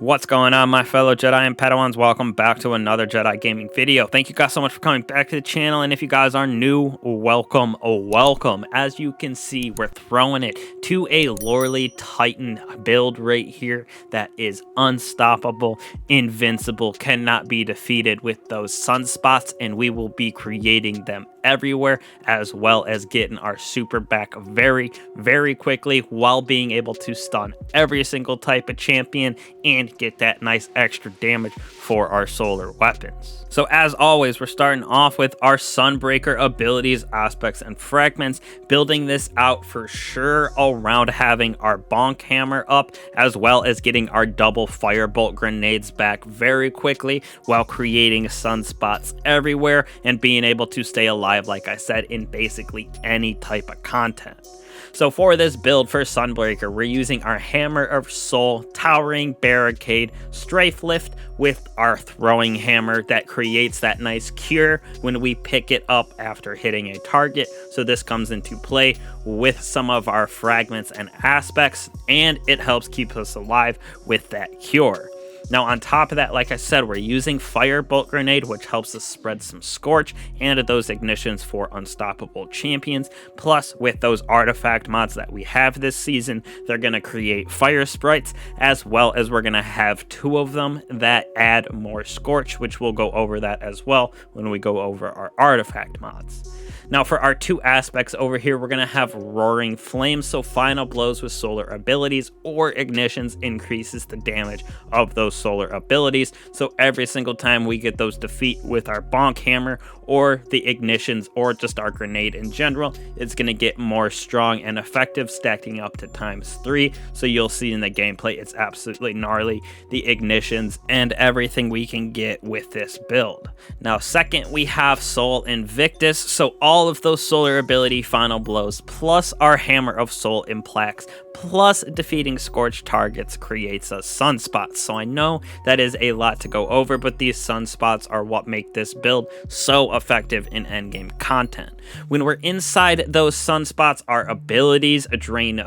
What's going on, my fellow Jedi and Padawans? Welcome back to another Jedi gaming video. Thank you guys so much for coming back to the channel, and if you guys are new, welcome, welcome. As you can see, we're throwing it to a Loreley Titan build right here that is unstoppable, invincible, cannot be defeated with those sunspots, and we will be creating them everywhere, as well as getting our super back very quickly while being able to stun every single type of champion and get that nice extra damage for our solar weapons. So as always, we're starting off with our Sunbreaker abilities, aspects, and fragments, building this out for sure around having our Bonk hammer up, as well as getting our double Firebolt Grenades back very quickly while creating sunspots everywhere and being able to stay alive, like I said, in basically any type of content. So for this build for Sunbreaker, we're using our Hammer of Soul, Towering Barricade, Strafe Lift with our Throwing Hammer that creates that nice cure when we pick it up after hitting a target. So this comes into play with some of our fragments and aspects, and it helps keep us alive with that cure. Now on top of that, like I said, we're using Firebolt Grenade, which helps us spread some Scorch and those ignitions for unstoppable champions. Plus, with those artifact mods that we have this season, they're going to create fire sprites, as well as we're going to have 2 of them that add more Scorch, which we'll go over that as well when we go over our artifact mods. Now for our 2 aspects over here, we're going to have Roaring Flames, so final blows with solar abilities or ignitions increases the damage of those solar abilities. So every single time we get those defeat with our Bonk hammer or the ignitions or just our grenade in general, it's going to get more strong and effective, stacking up to ×3. So you'll see in the gameplay, it's absolutely gnarly, the ignitions and everything we can get with this build. Now second, we have Soul Invictus, so all of those solar ability final blows plus our Hammer of Soul implax plus defeating Scorch targets creates us sunspots. So I know that is a lot to go over, but these sunspots are what make this build so effective in endgame content. When we're inside those sunspots, our abilities drain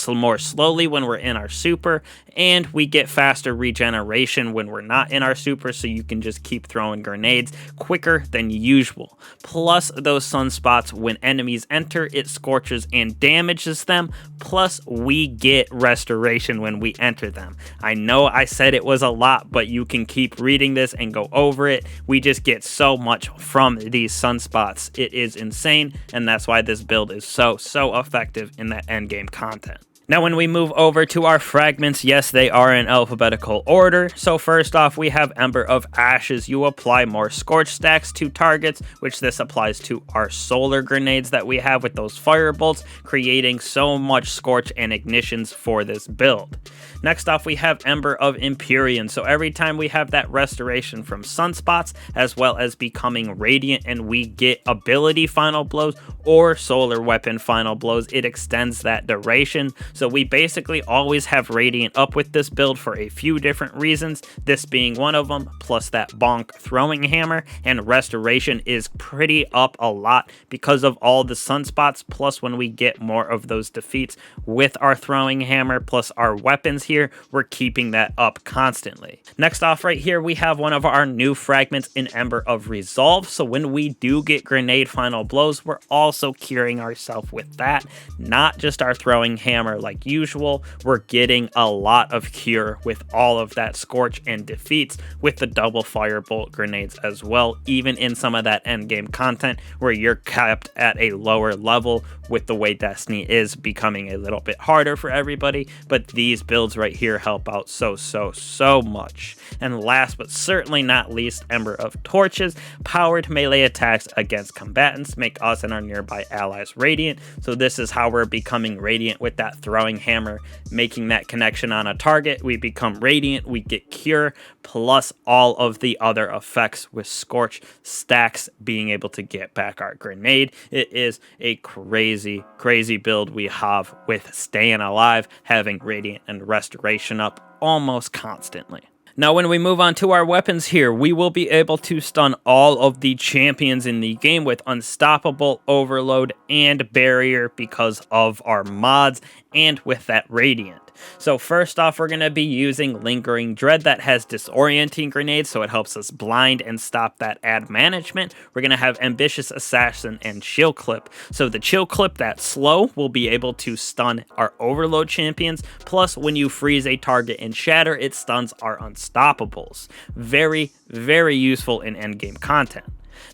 more slowly when we're in our super, and we get faster regeneration when we're not in our super, so you can just keep throwing grenades quicker than usual. Plus those sunspots, when enemies enter, it scorches and damages them, plus we get restoration when we enter them. I know I said it was a lot, but you can keep reading this and go over it. We just get so much from these sunspots. It is insane, and that's why this build is so effective in that endgame content. Now when we move over to our fragments, yes, they are in alphabetical order. So first off, we have Ember of Ashes. You apply more Scorch stacks to targets, which this applies to our solar grenades that we have with those firebolts, creating so much Scorch and ignitions for this build. Next off, we have Ember of Empyrean. So every time we have that restoration from sunspots, as well as becoming radiant, and we get ability final blows or solar weapon final blows, it extends that duration. So we basically always have Radiant up with this build for a few different reasons, this being one of them, plus that Bonk throwing hammer, and restoration is pretty up a lot because of all the sunspots, plus when we get more of those defeats with our throwing hammer, plus our weapons here, we're keeping that up constantly. Next off right here, we have one of our new fragments in Ember of Resolve, so when we do get grenade final blows, we're also curing ourselves with that, not just our throwing hammer like usual. We're getting a lot of cure with all of that Scorch and defeats with the double Firebolt Grenades as well, even in some of that endgame content where you're kept at a lower level with the way Destiny is becoming a little bit harder for everybody, but these builds right here help out so much. And last but certainly not least, Ember of Torches. Powered melee attacks against combatants make us and our nearby allies radiant, so this is how we're becoming radiant with that throwing hammer, making that connection on a target. We become radiant, we get cure, plus all of the other effects with Scorch stacks, being able to get back our grenade. It is a crazy build we have with staying alive, having radiant and restoration up almost constantly. Now, when we move on to our weapons here, we will be able to stun all of the champions in the game with Unstoppable, Overload, and Barrier because of our mods and with that Radiant. So first off, we're going to be using Lingering Dread that has Disorienting Grenades, so it helps us blind and stop that ad management. We're going to have Ambitious Assassin and Chill Clip. So the Chill Clip that's slow will be able to stun our Overload champions, plus when you freeze a target and shatter, it stuns our Unstoppables. Very, very useful in endgame content.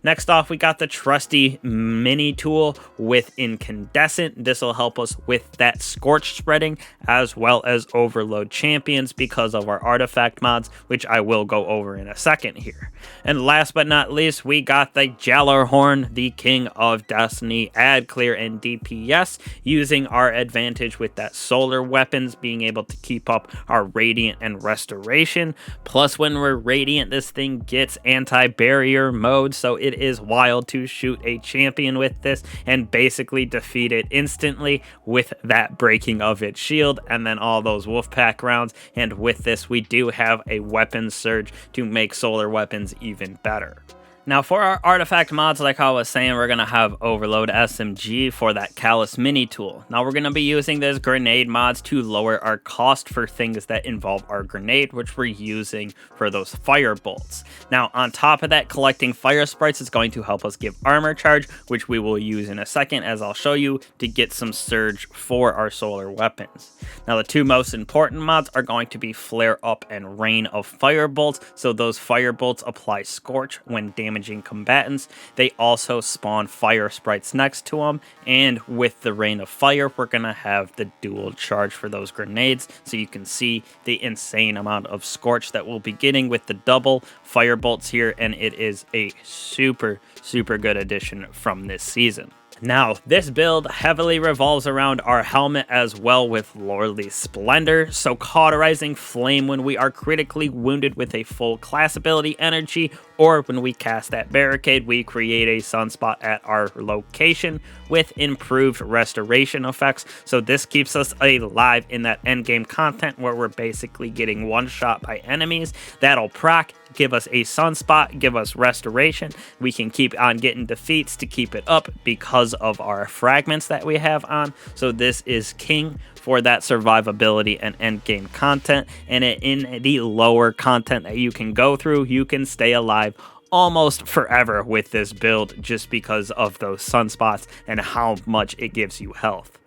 Next off, we got the trusty mini tool with Incandescent. This will help us with that Scorch spreading as well as Overload champions because of our artifact mods, which I will go over in a second here. And last but not least, we got the Jallarhorn, the King of Destiny, add clear and DPS, using our advantage with that solar weapons, being able to keep up our Radiant and Restoration. Plus, when we're Radiant, this thing gets anti-barrier mode, so it is wild to shoot a champion with this and basically defeat it instantly with that breaking of its shield and then all those Wolfpack rounds. And with this, we do have a weapon surge to make solar weapons even better. Now for our artifact mods, like I was saying, we're going to have Overload SMG for that Callous mini tool. Now we're going to be using this grenade mods to lower our cost for things that involve our grenade, which we're using for those Firebolts. Now on top of that, collecting fire sprites is going to help us give armor charge, which we will use in a second as I'll show you, to get some surge for our solar weapons. Now the two most important mods are going to be Flare Up and Rain of Firebolts. So those Firebolts apply Scorch when damaging combatants. They also spawn fire sprites next to them, and with the Rain of Fire, we're gonna have the dual charge for those grenades, so you can see the insane amount of Scorch that we'll be getting with the double Firebolts here, and it is a super good addition from this season. Now, this build heavily revolves around our helmet as well with Loreley Splendor, so cauterizing flame when we are critically wounded with a full class ability energy, or when we cast that barricade, we create a sunspot at our location with improved restoration effects. So this keeps us alive in that endgame content where we're basically getting one shot by enemies. That'll proc, give us a sunspot, give us restoration. We can keep on getting defeats to keep it up because of our fragments that we have on. So this is king for that survivability and endgame content. And in the lower content that you can go through, you can stay alive almost forever with this build just because of those sunspots and how much it gives you health.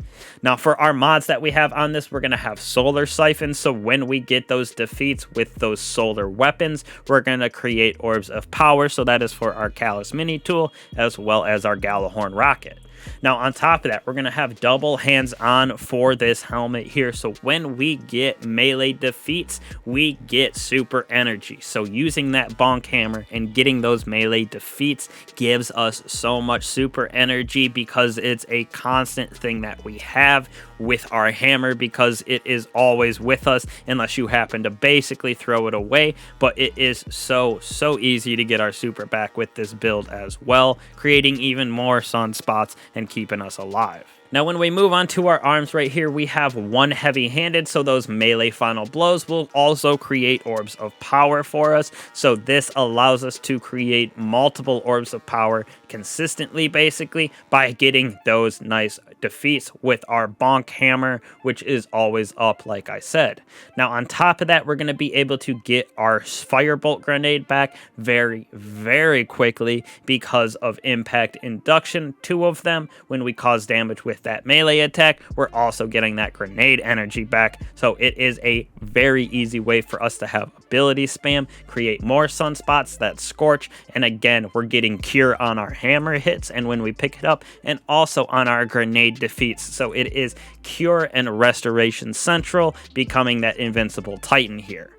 Now for our mods that we have on this, we're going to have Solar Siphon, so when we get those defeats with those solar weapons, we're going to create Orbs of Power, so that is for our Callous mini tool as well as our Jallarhorn rocket. Now on top of that, we're going to have double hands-on for this helmet here, so when we get melee defeats, we get super energy. So using that bonk hammer and getting those melee defeats gives us so much super energy because it's a constant thing that we have with our hammer, because it is always with us unless you happen to basically throw it away. But it is so easy to get our super back with this build as well, creating even more sunspots and keeping us alive. Now when we move on to our arms right here, we have one heavy-handed, so those melee final blows will also create Orbs of Power for us. So this allows us to create multiple Orbs of Power consistently, basically, by getting those nice defeats with our bonk hammer, which is always up, like I said. Now on top of that, we're going to be able to get our Firebolt Grenade back very quickly because of impact induction, 2 of them. When we cause damage with that melee attack, we're also getting that grenade energy back. So it is a very easy way for us to have ability spam, create more sunspots, that scorch, and again, we're getting cure on our hammer hits and when we pick it up, and also on our grenade defeats. So it is cure and restoration central, becoming that invincible titan here.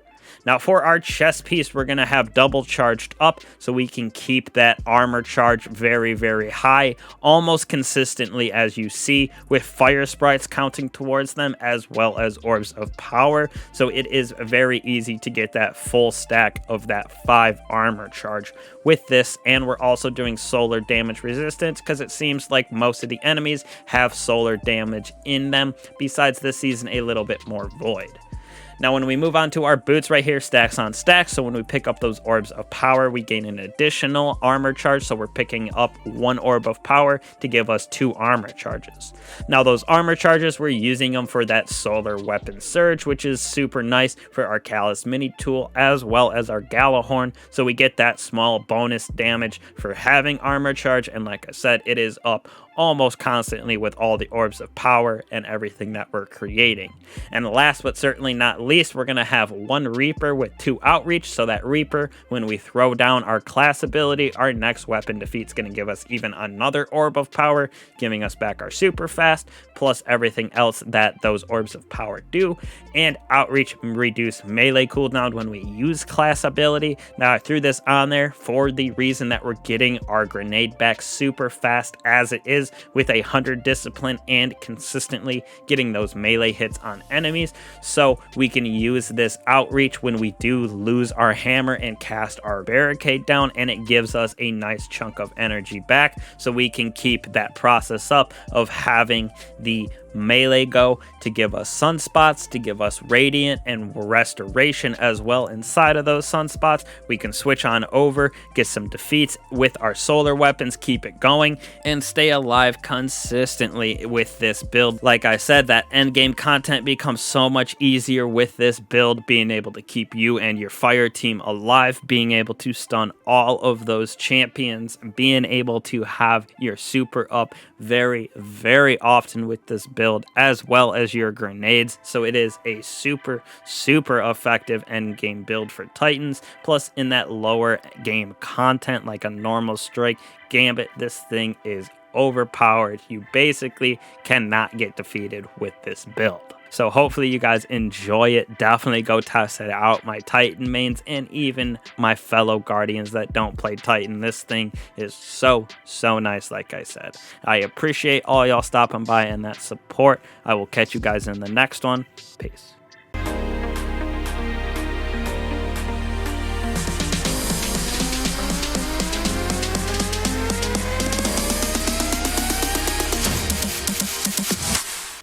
Now for our chest piece, we're going to have double charged up so we can keep that armor charge very high, almost consistently, as you see, with fire sprites counting towards them as well as Orbs of Power. So it is very easy to get that full stack of that 5 armor charge with this. And we're also doing solar damage resistance because it seems like most of the enemies have solar damage in them. Besides this season, a little bit more void. Now, when we move on to our boots right here, stacks on stacks. So when we pick up those orbs of power, we gain an additional armor charge. So we're picking up 1 orb of power to give us 2 armor charges. Now, those armor charges, we're using them for that solar weapon surge, which is super nice for our Callus mini tool as well as our Galahorn. So we get that small bonus damage for having armor charge. And like I said, it is up almost constantly with all the orbs of power and everything that we're creating. And last but certainly not least, we're going to have 1 Reaper with 2 outreach. So that Reaper, when we throw down our class ability, our next weapon defeat's going to give us even another orb of power, giving us back our super fast, plus everything else that those orbs of power do. And outreach reduce melee cooldown when we use class ability. Now, I threw this on there for the reason that we're getting our grenade back super fast as it is, with 100 discipline and consistently getting those melee hits on enemies. So we can use this outreach when we do lose our hammer and cast our barricade down, and it gives us a nice chunk of energy back, so we can keep that process up of having the melee go to give us sunspots, to give us radiant and restoration as well inside of those sunspots. We can switch on over, get some defeats with our solar weapons, keep it going, and stay alive consistently with this build. Like I said, that end game content becomes so much easier with this build, being able to keep you and your fire team alive, being able to stun all of those champions, being able to have your super up very, very often with this build, as well as your grenades. So it is a super effective end game build for Titans. Plus, in that lower game content like a normal strike gambit, this thing is overpowered. You basically cannot get defeated with this build. So hopefully you guys enjoy it. Definitely go test it out, my Titan mains, and even my fellow Guardians that don't play Titan. This thing is so nice, like I said. I appreciate all y'all stopping by and that support. I will catch you guys in the next one. Peace.